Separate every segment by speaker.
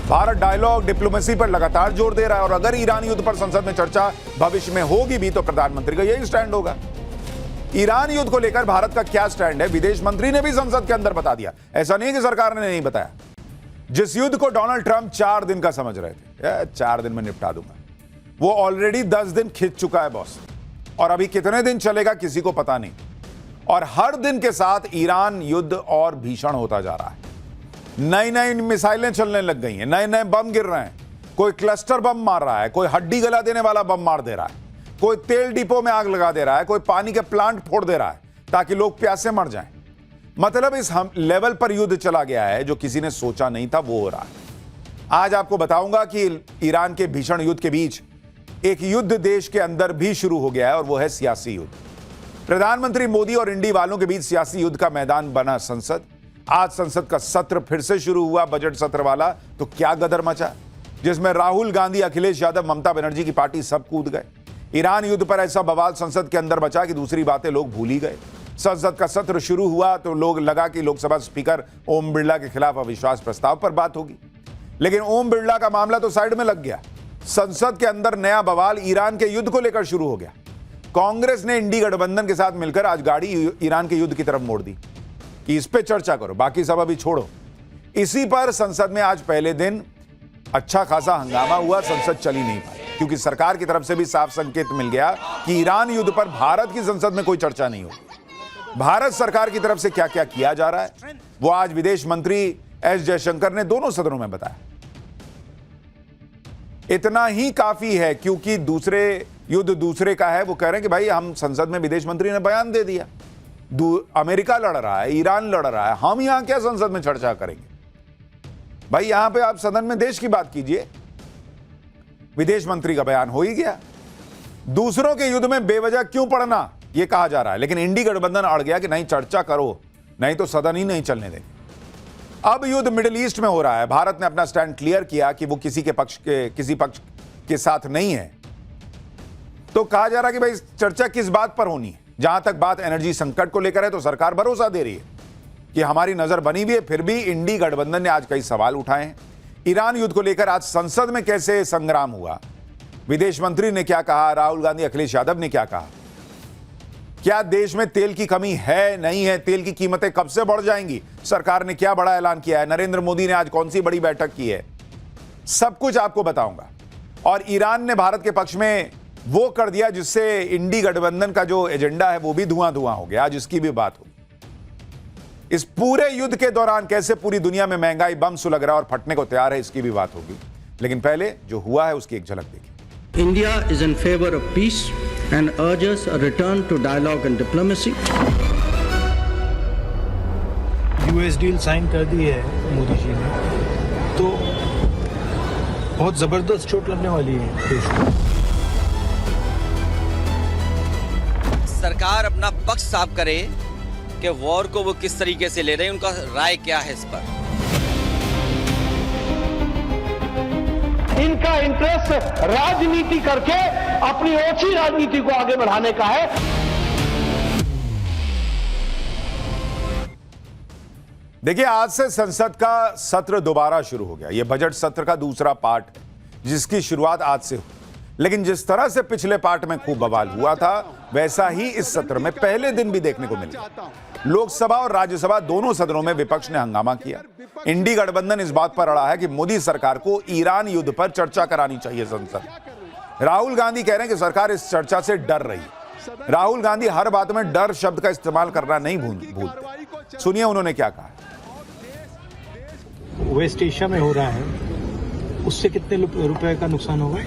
Speaker 1: Bharat dialogue diplomacy पर लगातार जोर दे रहा है और अगर ईरान युद्ध पर संसद में चर्चा भविष्य में होगी भी तो प्रधानमंत्री का यही स्टैंड होगा। ईरान युद्ध को लेकर भारत का क्या स्टैंड है, विदेश मंत्री ने भी संसद के अंदर बता दिया। ऐसा नहीं कि सरकार ने नहीं बताया। जिस युद्ध को डोनाल्ड ट्रंप 4 दिन का समझ रहे थे, 4 दिन में निपटा दूंगा, वो ऑलरेडी 10 दिन खिंच चुका है बॉस। और अभी कितने दिन चलेगा किसी को पता नहीं। और हर दिन के साथ ईरान युद्ध और भीषण होता जा रहा है। नई नई मिसाइलें चलने लग गई हैं, नए नए बम गिर रहे हैं। कोई क्लस्टर बम मार रहा है, कोई हड्डी गला देने वाला बम मार दे रहा है, कोई तेल डिपो में आग लगा दे रहा है, कोई पानी के प्लांट फोड़ दे रहा है ताकि लोग प्यासे मर जाएं। मतलब इस लेवल पर युद्ध चला गया है जो किसी ने सोचा नहीं था वो हो रहा है। आज आपको बताऊंगा कि ईरान के भीषण युद्ध के बीच एक युद्ध देश के अंदर भी शुरू हो गया है और वो है सियासी युद्ध। प्रधानमंत्री मोदी और इंडी वालों के बीच सियासी युद्ध का मैदान बना संसद। आज संसद का सत्र फिर से शुरू हुआ, बजट सत्र वाला। तो क्या गदर मचा, जिसमें राहुल गांधी, अखिलेश यादव, ममता बनर्जी की पार्टी सब कूद गए। ईरान युद्ध पर ऐसा बवाल संसद के अंदर बचा कि दूसरी बातें लोग भूल ही गए। संसद का सत्र शुरू हुआ तो लोग लगा कि लोकसभा स्पीकर ओम बिरला के खिलाफ अविश्वास प्रस्ताव पर बात होगी, लेकिन ओम बिरला का मामला तो साइड में लग गया। संसद के अंदर नया बवाल ईरान के युद्ध को लेकर शुरू हो गया। कांग्रेस ने इंडी गठबंधन के साथ मिलकर आज गाड़ी ईरान के युद्ध की तरफ मोड़ दी कि इस पे चर्चा करो, बाकी सब अभी छोड़ो। इसी पर संसद में आज पहले दिन अच्छा खासा हंगामा हुआ। संसद चली नहीं पाई क्योंकि सरकार की तरफ से भी साफ संकेत मिल गया कि ईरान युद्ध पर भारत की संसद में कोई चर्चा नहीं होगी। भारत सरकार की तरफ से क्या क्या किया जा रहा है वो आज विदेश मंत्री एस जयशंकर ने दोनों सदनों में बताया। इतना ही काफी है क्योंकि दूसरे युद्ध दूसरे का है। वो कह रहे हैं कि भाई हम संसद में, विदेश मंत्री ने बयान दे दिया, अमेरिका लड़ रहा है, ईरान लड़ रहा है, हम यहां क्या संसद में चर्चा करेंगे। भाई यहां पे आप सदन में देश की बात कीजिए। विदेश मंत्री का बयान हो ही गया। दूसरों के युद्ध में बेवजह क्यों पड़ना, यह कहा जा रहा है, लेकिन इंडी गठबंधन अड़ गया कि नहीं चर्चा करो, नहीं तो सदन ही नहीं चलने देंगे। अब युद्ध मिडिल ईस्ट में हो रहा है। भारत ने अपना स्टैंड क्लियर किया कि वो किसी पक्ष के साथ नहीं है। तो कहा जा रहा है कि भाई चर्चा किस बात पर होनी है। जहां तक बात एनर्जी संकट को लेकर है तो सरकार भरोसा दे रही है कि हमारी नजर बनी हुई है। फिर भी इंडी गठबंधन ने आज कई सवाल उठाए हैं। ईरान युद्ध को लेकर आज संसद में कैसे संग्राम हुआ, विदेश मंत्री ने क्या कहा, राहुल गांधी, अखिलेश यादव ने क्या कहा, क्या देश में तेल की कमी है नहीं है, तेल की कीमतें कब से बढ़ जाएंगी, सरकार ने क्या बड़ा ऐलान किया है, नरेंद्र मोदी ने आज कौन सी बड़ी बैठक की है, सब कुछ आपको बताऊंगा। और ईरान ने भारत के पक्ष में वो कर दिया जिससे इंडी गठबंधन का जो एजेंडा है वो भी धुआं धुआं हो गया। आज इसकी भी बात होगी। इस पूरे युद्ध के दौरान कैसे पूरी दुनिया में महंगाई बम सुलग रहा है और फटने को तैयार है, इसकी भी बात होगी। लेकिन पहले जो हुआ है उसकी एक झलक देखिए।
Speaker 2: India is in favour of peace and urges a return to dialogue and diplomacy.
Speaker 3: US deal sign कर दी है मोदी जी ने, तो बहुत जबरदस्त चोट लगने वाली है देश को।
Speaker 4: सरकार अपना पक्ष साफ करे कि वॉर को वो किस तरीके से ले रहे हैं, उनका राय क्या है इस पर।
Speaker 5: इनका इंटरेस्ट राजनीति करके अपनी ओछी राजनीति को आगे बढ़ाने का है।
Speaker 1: देखिए, आज से संसद का सत्र दोबारा शुरू हो गया। यह बजट सत्र का दूसरा पार्ट है जिसकी शुरुआत आज से हुई। लेकिन जिस तरह से पिछले पार्ट में खूब बवाल हुआ था वैसा ही इस सत्र में पहले दिन भी देखने को मिला। लोकसभा और राज्यसभा दोनों सदनों में विपक्ष ने हंगामा किया। इंडी गठबंधन इस बात पर अड़ा है कि मोदी सरकार को ईरान युद्ध पर चर्चा करानी चाहिए संसद। राहुल गांधी कह रहे हैं कि सरकार इस चर्चा से डर रही है। राहुल गांधी हर बात में डर शब्द का इस्तेमाल करना नहीं भूलते। सुनिए उन्होंने क्या कहा।
Speaker 3: वेस्ट एशिया में हो रहा है, उससे कितने रुपए का नुकसान होगा।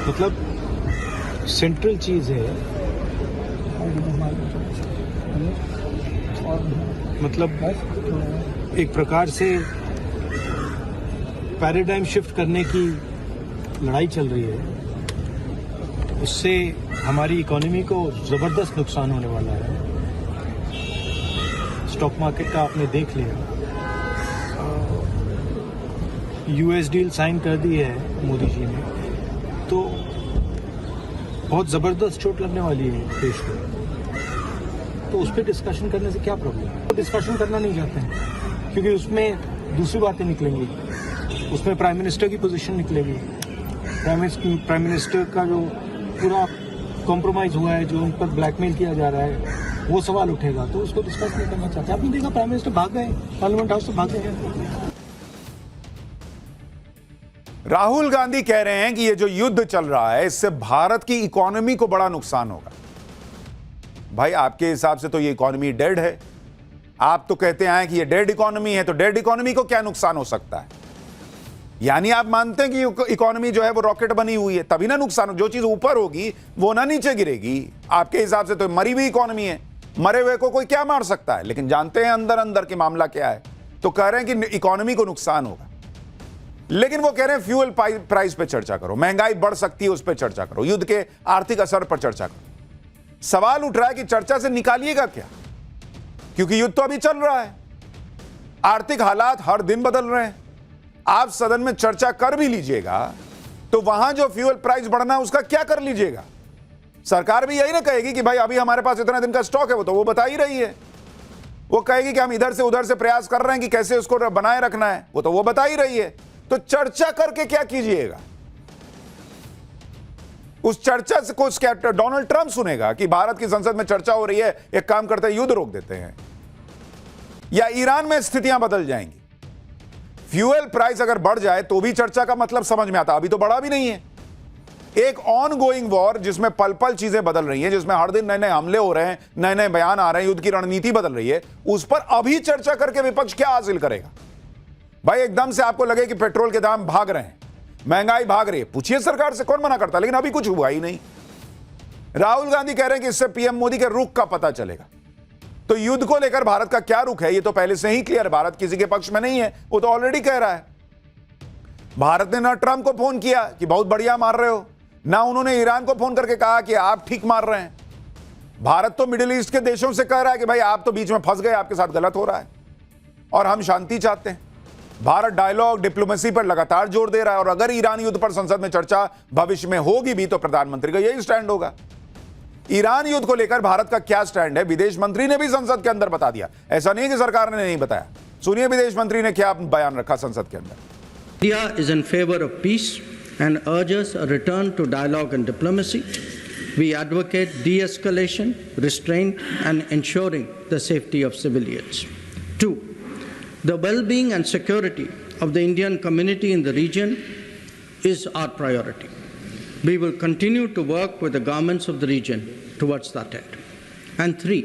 Speaker 3: मतलब सेंट्रल चीज है, मतलब एक प्रकार से पैराडाइम शिफ्ट करने की लड़ाई चल रही है। उससे हमारी इकोनॉमी को जबरदस्त नुकसान होने वाला है। स्टॉक मार्केट का आपने देख लिया। यूएस डील साइन कर दी है मोदी जी ने, तो बहुत जबरदस्त चोट लगने वाली है देश को। तो उस पर डिस्कशन करने से क्या प्रॉब्लम है। डिस्कशन करना नहीं चाहते हैं, क्योंकि उसमें दूसरी बातें निकलेंगी, उसमें प्राइम मिनिस्टर की पोजीशन निकलेगी, प्राइम मिनिस्टर का जो पूरा कॉम्प्रोमाइज हुआ है, जो उन पर ब्लैकमेल किया जा रहा है, वो सवाल उठेगा, तो उसको डिस्कस नहीं करना चाहते। आपने देखा प्राइम मिनिस्टर भाग गए, पार्लियामेंट हाउस से भाग गए।
Speaker 1: राहुल गांधी कह रहे हैं कि ये जो युद्ध चल रहा है इससे भारत की इकोनॉमी को बड़ा नुकसान होगा। भाई आपके हिसाब से तो ये इकोनॉमी डेड है, आप तो कहते हैं कि ये डेड इकोनॉमी है, तो डेड इकोनॉमी को क्या नुकसान हो सकता है? यानी आप मानते हैं कि इकोनॉमी जो है वो रॉकेट बनी हुई है, तभी ना नुकसान हो। जो चीज ऊपर होगी वो ना नीचे गिरेगी। आपके हिसाब से तो मरी हुई इकोनॉमी है, मरे हुए को कोई क्या मार सकता है? लेकिन जानते हैं अंदर अंदर के मामला क्या है, तो कह रहे हैं कि इकोनॉमी को नुकसान होगा। लेकिन वो कह रहे हैं फ्यूल प्राइस पे चर्चा करो, महंगाई बढ़ सकती है उस पर चर्चा करो, युद्ध के आर्थिक असर पर चर्चा करो। सवाल उठ रहा है कि चर्चा से निकालिएगा क्या? क्योंकि युद्ध तो अभी चल रहा है, आर्थिक हालात हर दिन बदल रहे हैं। आप सदन में चर्चा कर भी लीजिएगा तो वहां जो फ्यूल प्राइस बढ़ना है उसका क्या कर लीजिएगा? सरकार भी यही ना कहेगी कि भाई अभी हमारे पास इतना दिन का स्टॉक है, वो बता ही रही है। वो कहेगी कि हम इधर से उधर से प्रयास कर रहे हैं कि कैसे उसको बनाए रखना है, वो बता ही रही है। तो चर्चा करके क्या कीजिएगा? उस चर्चा से कुछ क्या डोनाल्ड ट्रंप सुनेगा कि भारत की संसद में चर्चा हो रही है, एक काम करते हैं युद्ध रोक देते हैं, या ईरान में स्थितियां बदल जाएंगी? फ्यूल प्राइस अगर बढ़ जाए तो भी चर्चा का मतलब समझ में आता, अभी तो बढ़ा भी नहीं है। एक ऑन गोइंग वॉर जिसमें पल पल चीजें बदल रही हैं, जिसमें हर दिन नए नए हमले हो रहे हैं, नए नए बयान आ रहे हैं, युद्ध की रणनीति बदल रही है, उस पर अभी चर्चा करके विपक्ष क्या हासिल करेगा? भाई एकदम से आपको लगे कि पेट्रोल के दाम भाग रहे हैं, महंगाई भाग रही है, पूछिए सरकार से, कौन मना करता? लेकिन अभी कुछ हुआ ही नहीं। राहुल गांधी कह रहे हैं कि इससे पीएम मोदी के रुख का पता चलेगा। तो युद्ध को लेकर भारत का क्या रुख है ये तो पहले से ही क्लियर है। भारत किसी के पक्ष में नहीं है, वो तो ऑलरेडी कह रहा है। भारत ने ना ट्रंप को फोन किया कि बहुत बढ़िया मार रहे हो, ना उन्होंने ईरान को फोन करके कहा कि आप ठीक मार रहे हैं। भारत तो मिडिल ईस्ट के देशों से कह रहा है कि भाई आप तो बीच में फंस गए, आपके साथ गलत हो रहा है और हम शांति चाहते हैं। भारत डायलॉग डिप्लोमेसी पर लगातार जोर दे रहा है, और अगर ईरान युद्ध पर संसद में चर्चा भविष्य में होगी भी तो प्रधानमंत्री का यही स्टैंड होगा। ईरान युद्ध को लेकर भारत का क्या स्टैंड है, विदेश मंत्री ने भी संसद के अंदर बता दिया। ऐसा नहीं कि सरकार ने नहीं बताया। सुनिए विदेश मंत्री ने क्या बयान रखा संसद के अंदर।
Speaker 2: India is in favor of peace and urges a return to dialogue and diplomacy. We advocate de-escalation, restraint, and ensuring the safety of civilians. 2. The well-being and security of the Indian community in the region is our priority. We will continue to work with the governments of the region towards that end. And 3,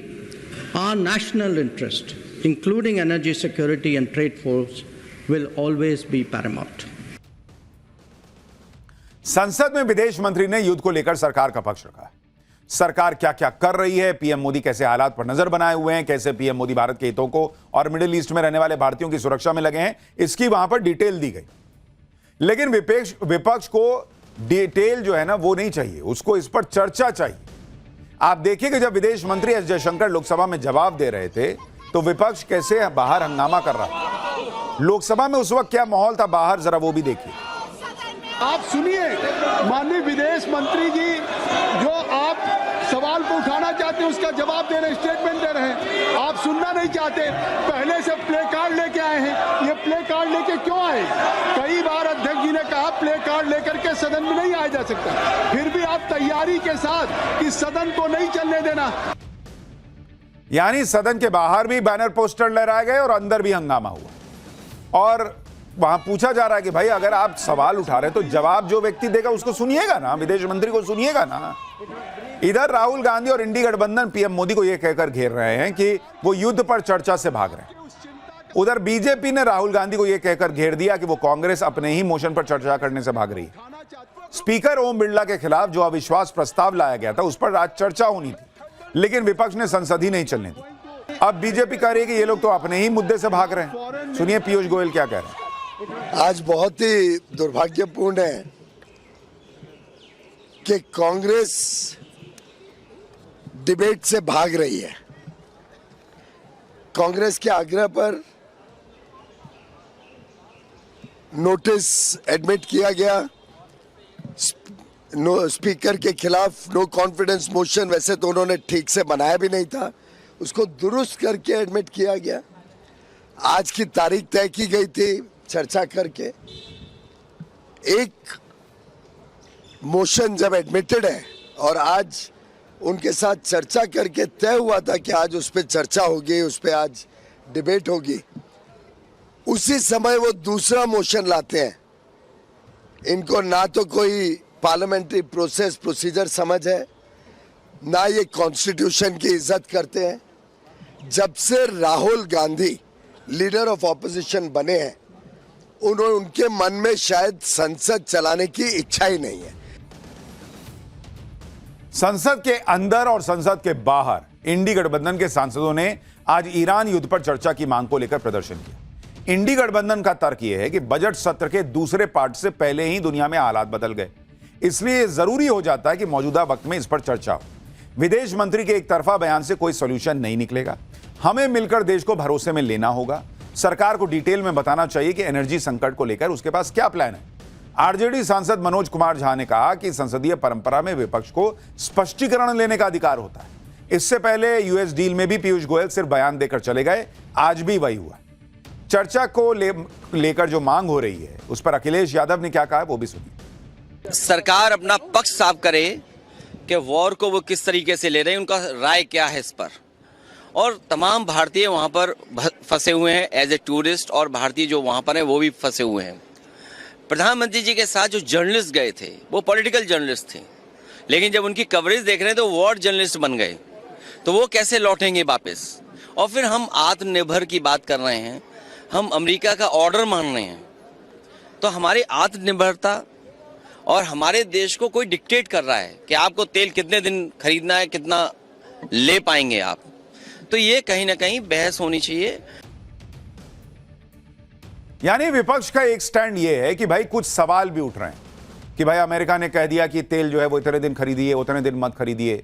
Speaker 2: our national interest, including energy security and trade flows, will always be paramount.
Speaker 1: संसद में विदेश मंत्री ने युद्ध को लेकर सरकार का पक्ष रखा। सरकार क्या क्या कर रही है, पीएम मोदी कैसे हालात पर नजर बनाए हुए हैं, कैसे पीएम मोदी भारत के हितों को और मिडिल ईस्ट में रहने वाले भारतीयों की सुरक्षा में लगे हैं, इसकी वहां पर डिटेल दी गई। लेकिन विपक्ष को डिटेल जो है ना वो नहीं चाहिए, उसको इस पर चर्चा चाहिए। आप देखिए कि जब विदेश मंत्री एस जयशंकर लोकसभा में जवाब दे रहे थे तो विपक्ष कैसे बाहर हंगामा कर रहा था। लोकसभा में उस वक्त क्या माहौल था बाहर, जरा वो भी देखिए।
Speaker 5: आप सुनिए माननीय विदेश मंत्री जी, जो आप सवाल को उठाना चाहते हैं उसका जवाब दे रहे, स्टेटमेंट दे रहे हैं। आप सुनना नहीं चाहते, पहले से प्ले कार्ड लेके आए हैं। ये प्ले कार्ड लेके क्यों आए? कई बार अध्यक्ष जी ने कहा प्ले कार्ड लेकर के सदन में नहीं आया जा सकता, फिर भी आप तैयारी के साथ कि सदन को नहीं चलने देना।
Speaker 1: यानी सदन के बाहर भी बैनर पोस्टर लहराए गए और अंदर भी हंगामा हुआ, और वहां पूछा जा रहा है कि भाई अगर आप सवाल उठा रहे तो जवाब जो व्यक्ति देगा उसको सुनिएगा ना, विदेश मंत्री को सुनिएगा ना। इधर राहुल गांधी और इंडी गठबंधन पीएम मोदी को यह कहकर घेर रहे हैं कि वो युद्ध पर चर्चा से भाग रहे हैं। उधर बीजेपी ने राहुल गांधी को यह कहकर घेर दिया कि वो कांग्रेस अपने ही मोशन पर चर्चा करने से भाग रही है। स्पीकर ओम बिरला के खिलाफ जो अविश्वास प्रस्ताव लाया गया था उस पर आज चर्चा होनी थी, लेकिन विपक्ष ने संसद ही नहीं चलने दी। अब बीजेपी कह रही है कि ये लोग तो अपने ही मुद्दे से भाग रहे हैं। सुनिए पीयूष गोयल क्या कह रहे हैं।
Speaker 6: आज बहुत ही दुर्भाग्यपूर्ण है कि कांग्रेस डिबेट से भाग रही है। कांग्रेस के आग्रह पर नोटिस एडमिट किया गया, स्पीकर के खिलाफ नो कॉन्फिडेंस मोशन वैसे तो उन्होंने ठीक से बनाया भी नहीं था, उसको दुरुस्त करके एडमिट किया गया। आज की तारीख तय की गई थी चर्चा करके। एक मोशन जब एडमिटेड है और आज उनके साथ चर्चा करके तय हुआ था कि आज उस पर चर्चा होगी, उस पर आज डिबेट होगी, उसी समय वो दूसरा मोशन लाते हैं। इनको ना तो कोई पार्लियामेंट्री प्रोसीजर समझ है, ना ये कॉन्स्टिट्यूशन की इज्जत करते हैं। जब से Rahul Gandhi leader of opposition बने हैं, उनके मन में शायद संसद चलाने की इच्छा ही नहीं है।
Speaker 1: संसद के अंदर और संसद के बाहर इंडी गठबंधन के सांसदों ने आज ईरान युद्ध पर चर्चा की मांग को लेकर प्रदर्शन किया। इंडी गठबंधन का तर्क यह है कि बजट सत्र के दूसरे पार्ट से पहले ही दुनिया में हालात बदल गए, इसलिए जरूरी हो जाता है कि मौजूदा वक्त में इस पर चर्चा हो। विदेश मंत्री के एक तरफा बयान से कोई सॉल्यूशन नहीं निकलेगा। हमें मिलकर देश को भरोसे में लेना होगा। सरकार को डिटेल में बताना चाहिए कि एनर्जी संकट को लेकर उसके पास क्या प्लान है। आरजेडी सांसद मनोज कुमार झा ने कहा कि संसदीय परंपरा में विपक्ष को स्पष्टीकरण लेने का अधिकार होता है। इससे पहले यूएस डील में भी पीयूष गोयल सिर्फ बयान देकर चले गए, आज भी वही हुआ। चर्चा को लेकर जो मांग हो रही है उस पर अखिलेश यादव ने क्या कहा है वो भी सुनिए।
Speaker 4: सरकार अपना पक्ष साफ करे कि वॉर को वो किस तरीके से ले रहे हैं, उनका राय क्या है इस पर। और तमाम भारतीय वहाँ पर फंसे हुए हैं एज ए टूरिस्ट, और भारतीय जो वहाँ पर हैं वो भी फंसे हुए हैं। प्रधानमंत्री जी के साथ जो जर्नलिस्ट गए थे वो पॉलिटिकल जर्नलिस्ट थे, लेकिन जब उनकी कवरेज देख रहे हैं तो वॉर जर्नलिस्ट बन गए, तो वो कैसे लौटेंगे वापस। और फिर हम आत्मनिर्भर की बात कर रहे हैं, हम अमेरिका का ऑर्डर मान रहे हैं, तो हमारी आत्मनिर्भरता और हमारे देश को कोई डिक्टेट कर रहा है कि आपको तेल कितने दिन खरीदना है, कितना ले पाएंगे आप, तो ये कहीं ना कहीं बहस होनी चाहिए।
Speaker 1: यानी विपक्ष का एक स्टैंड ये है कि भाई कुछ सवाल भी उठ रहे हैं कि भाई अमेरिका ने कह दिया कि तेल जो है वो इतने दिन खरीदिए, उतने दिन मत खरीदिए।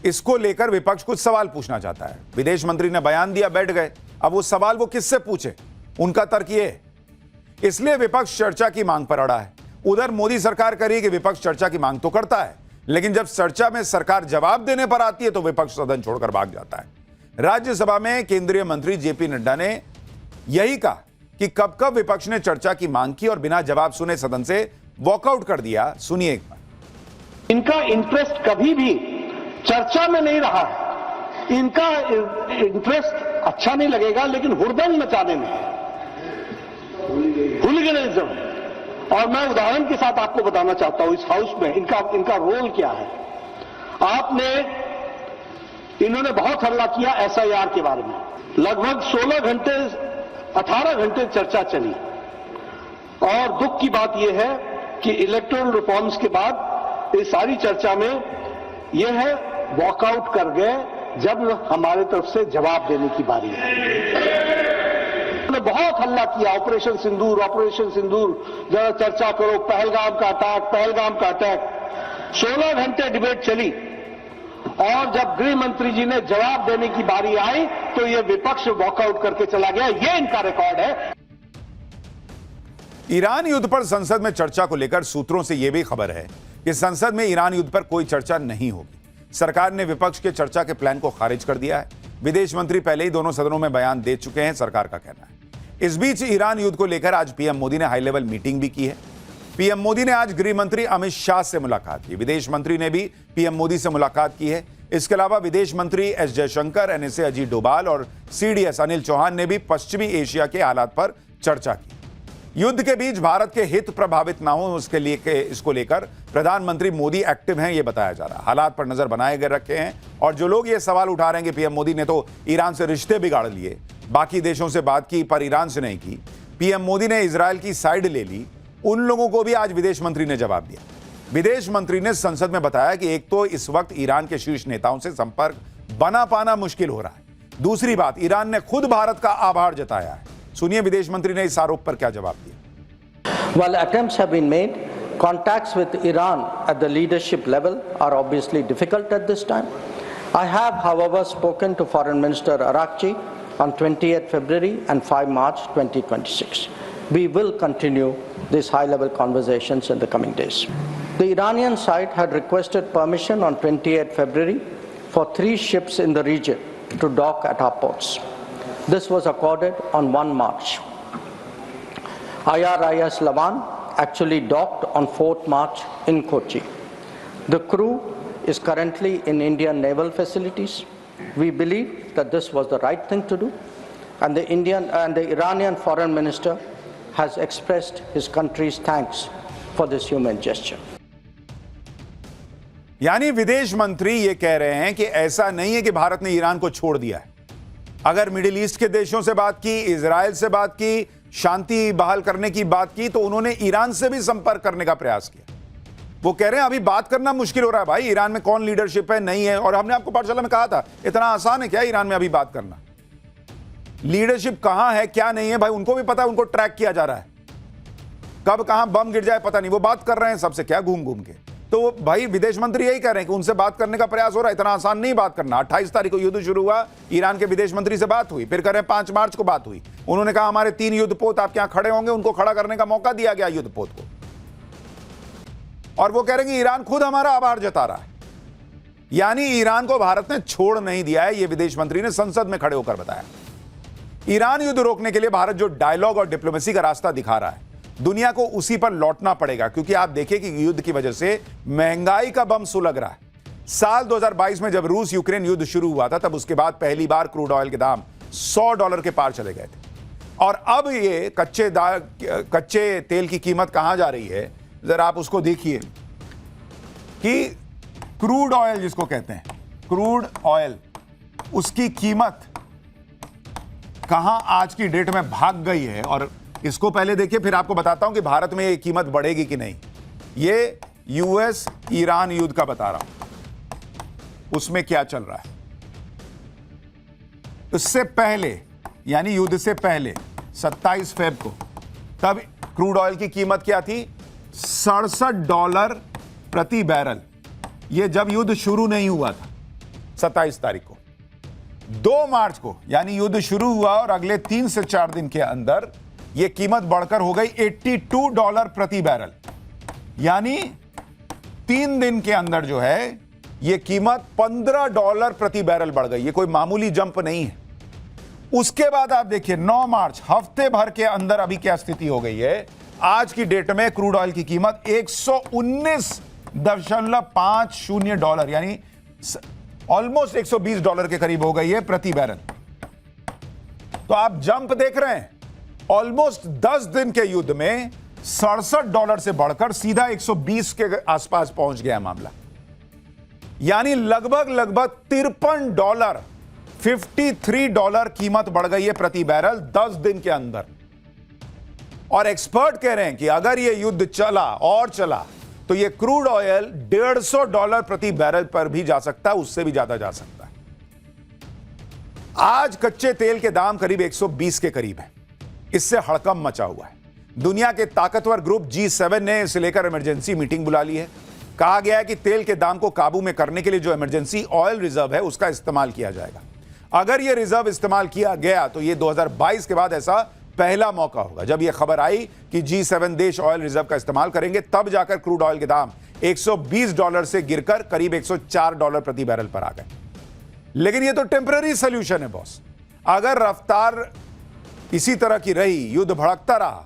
Speaker 1: इसको लेकर विपक्ष कुछ सवाल पूछना चाहता है। विदेश मंत्री ने बयान दिया, बैठ गए, अब वो सवाल वो किससे पूछे, उनका तर्क ये है। इसलिए विपक्ष चर्चा की मांग पर अड़ा है। उधर मोदी सरकार करी कि विपक्ष चर्चा की मांग तो करता है, लेकिन जब चर्चा में सरकार जवाब देने पर आती है तो विपक्ष सदन छोड़कर भाग जाता है। राज्यसभा में केंद्रीय मंत्री जेपी नड्डा ने यही कहा कि कब कब विपक्ष ने चर्चा की मांग की और बिना जवाब सुने सदन से वॉकआउट कर दिया। सुनिए एक बार।
Speaker 5: इनका इंटरेस्ट कभी भी चर्चा में नहीं रहा है। इनका इंटरेस्ट अच्छा नहीं लगेगा लेकिन हुड़दंग मचाने में, हुलिगनिज्म। और मैं उदाहरण के साथ आपको बताना चाहता हूं इस हाउस में इनका रोल क्या है। इन्होंने बहुत हल्ला किया एसआईआर के बारे में। लगभग 18 घंटे चर्चा चली, और दुख की बात यह है कि इलेक्टोरल रिफॉर्म्स के बाद इस सारी चर्चा में यह है वॉकआउट कर गए जब हमारे तरफ से जवाब देने की बारी है। उन्होंने बहुत हल्ला किया, ऑपरेशन सिंदूर, जरा चर्चा करो, पहलगाम का अटैक। 16 घंटे डिबेट चली, और जब गृह मंत्री जी ने जवाब देने की बारी आई तो यह विपक्ष वॉकआउट करके चला गया। यह इनका रिकॉर्ड है।
Speaker 1: ईरान युद्ध पर संसद में चर्चा को लेकर सूत्रों से यह भी खबर है कि संसद में ईरान युद्ध पर कोई चर्चा नहीं होगी। सरकार ने विपक्ष के चर्चा के प्लान को खारिज कर दिया है। विदेश मंत्री पहले ही दोनों सदनों में बयान दे चुके हैं, सरकार का कहना है। इस बीच ईरान युद्ध को लेकर आज पीएम मोदी ने हाई लेवल मीटिंग भी की है। पीएम मोदी ने आज गृह मंत्री अमित शाह से मुलाकात की। विदेश मंत्री ने भी पीएम मोदी से मुलाकात की है। इसके अलावा विदेश मंत्री एस जयशंकर, एनएसए अजीत डोभाल और सीडीएस अनिल चौहान ने भी पश्चिमी एशिया के हालात पर चर्चा की। युद्ध के बीच भारत के हित प्रभावित ना हो इसको लेकर प्रधानमंत्री मोदी एक्टिव हैं, ये बताया जा रहा है। हालात पर नजर बनाए गए रखे हैं, और जो लोग ये सवाल उठा रहे हैं कि पीएम मोदी ने तो ईरान से रिश्ते बिगाड़ लिए, बाकी देशों से बात की पर ईरान से नहीं की, पीएम मोदी ने इजरायल की साइड ले ली, उन लोगों को भी आज विदेश मंत्री ने जवाब दिया। विदेश मंत्री ने संसद में बताया कि एक तो इस वक्त ईरान के शीर्ष नेताओं से संपर्क बना पाना मुश्किल हो रहा है। दूसरी बात, ईरान ने खुद भारत का आभार जताया है। सुनिए विदेश मंत्री ने इस आरोप पर क्या जवाब दिया।
Speaker 2: While attempts have been made, contacts with Iran at the leadership level are obviously difficult at this time. I have, however, spoken to Foreign Minister Arakchi on 28 February and 5 March 2026. We will continue these high-level conversations in the coming days. The Iranian side had requested permission on 28 February for 3 ships in the region to dock at our ports. This was accorded on 1 March. IRIS Lavan actually docked on 4th March in Kochi. The crew is currently in Indian naval facilities. We believe that this was the right thing to do, and the Iranian foreign minister has expressed his country's thanks for this human gesture.
Speaker 1: यानी विदेश मंत्री ये कह रहे हैं कि ऐसा नहीं है कि भारत ने ईरान को छोड़ दिया है। अगर मिडिल ईस्ट के देशों से बात की, इजराइल से बात की, शांति बहाल करने की बात की, तो उन्होंने ईरान से भी संपर्क करने का प्रयास किया। वो कह रहे हैं अभी बात करना मुश्किल हो रहा है भाई, ईरान में कौन लीडरशिप है, नहीं है। और हमने आपको पाठशाला में कहा था, इतना आसान है क्या ईरान में अभी बात करना? लीडरशिप कहां है, क्या नहीं है भाई, उनको भी पता है, उनको ट्रैक किया जा रहा है। कब कहां बम गिर जाए पता नहीं, वो बात कर रहे हैं सबसे, क्या घूम घूम के। तो भाई विदेश मंत्री यही कह रहे हैं कि उनसे बात करने का प्रयास हो रहा है, इतना आसान नहीं बात करना। 28 तारीख को युद्ध शुरू हुआ, ईरान के विदेश मंत्री से बात हुई, फिर कह रहे हैं 5 मार्च को बात हुई। उन्होंने कहा हमारे 3 युद्धपोत आपके यहां खड़े होंगे, उनको खड़ा करने का मौका दिया गया युद्धपोत को। और वो कह रहे हैं कि ईरान खुद हमारा आभार जता रहा है। यानी ईरान को भारत ने छोड़ नहीं दिया है, यह विदेश मंत्री ने संसद में खड़े होकर बताया। ईरान युद्ध रोकने के लिए भारत जो डायलॉग और डिप्लोमेसी का रास्ता दिखा रहा है, दुनिया को उसी पर लौटना पड़ेगा। क्योंकि आप देखिए कि युद्ध की वजह से महंगाई का बम सुलग रहा है। साल 2022 में जब रूस यूक्रेन युद्ध शुरू हुआ था, तब उसके बाद पहली बार क्रूड ऑयल के दाम $100 के पार चले गए थे। और अब ये कच्चे तेल की कीमत कहां जा रही है, जरा आप उसको देखिए कि क्रूड ऑयल जिसको कहते हैं, क्रूड ऑयल, उसकी कीमत कहां आज की डेट में भाग गई है। और इसको पहले देखिए, फिर आपको बताता हूं कि भारत में ये कीमत बढ़ेगी कि नहीं। ये यूएस ईरान युद्ध का बता रहा हूं, उसमें क्या चल रहा है। उससे पहले, यानी युद्ध से पहले 27 फेब को, तब क्रूड ऑयल की कीमत क्या थी? $67 प्रति बैरल। यह जब युद्ध शुरू नहीं हुआ था, 27 तारीख को। 2 मार्च को, यानी युद्ध शुरू हुआ और अगले 3 से 4 दिन के अंदर यह कीमत बढ़कर हो गई $82 प्रति बैरल। यानी 3 दिन के अंदर जो है यह कीमत $15 प्रति बैरल बढ़ गई। यह कोई मामूली जंप नहीं है। उसके बाद आप देखिए 9 मार्च, हफ्ते भर के अंदर अभी क्या स्थिति हो गई है। आज की डेट में क्रूड ऑयल की कीमत $119.50, यानी ऑलमोस्ट $120 के करीब हो गई है प्रति बैरल। तो आप जंप देख रहे हैं। ऑलमोस्ट 10 दिन के युद्ध में $67 से बढ़कर सीधा 120 के आसपास पहुंच गया मामला। यानी लगभग $53, $53 कीमत बढ़ गई है प्रति बैरल 10 दिन के अंदर। और एक्सपर्ट कह रहे हैं कि अगर यह युद्ध चला तो यह क्रूड ऑयल $150 प्रति बैरल पर भी जा सकता है, उससे भी ज्यादा जा सकता है। आज कच्चे तेल के दाम करीब 120 के करीब है। इससे हड़कंप मचा हुआ है। दुनिया के ताकतवर ग्रुप G7 ने इसे लेकर इमरजेंसी मीटिंग बुला ली है। कहा गया है कि तेल के दाम को काबू में करने के लिए जो इमरजेंसी ऑयल रिजर्व है, उसका इस्तेमाल किया जाएगा। अगर यह रिजर्व इस्तेमाल किया गया तो यह 2022 के बाद ऐसा पहला मौका होगा। जब यह खबर आई कि G7 देश ऑयल रिजर्व का इस्तेमाल करेंगे, तब जाकर क्रूड ऑयल के दाम $120 से गिरकर करीब $104 प्रति बैरल पर आ गए। लेकिन यह तो टेम्पररी सॉल्यूशन है बॉस। अगर रफ्तार इसी तरह की रही, युद्ध भड़कता रहा,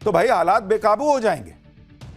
Speaker 1: तो भाई हालात बेकाबू हो जाएंगे।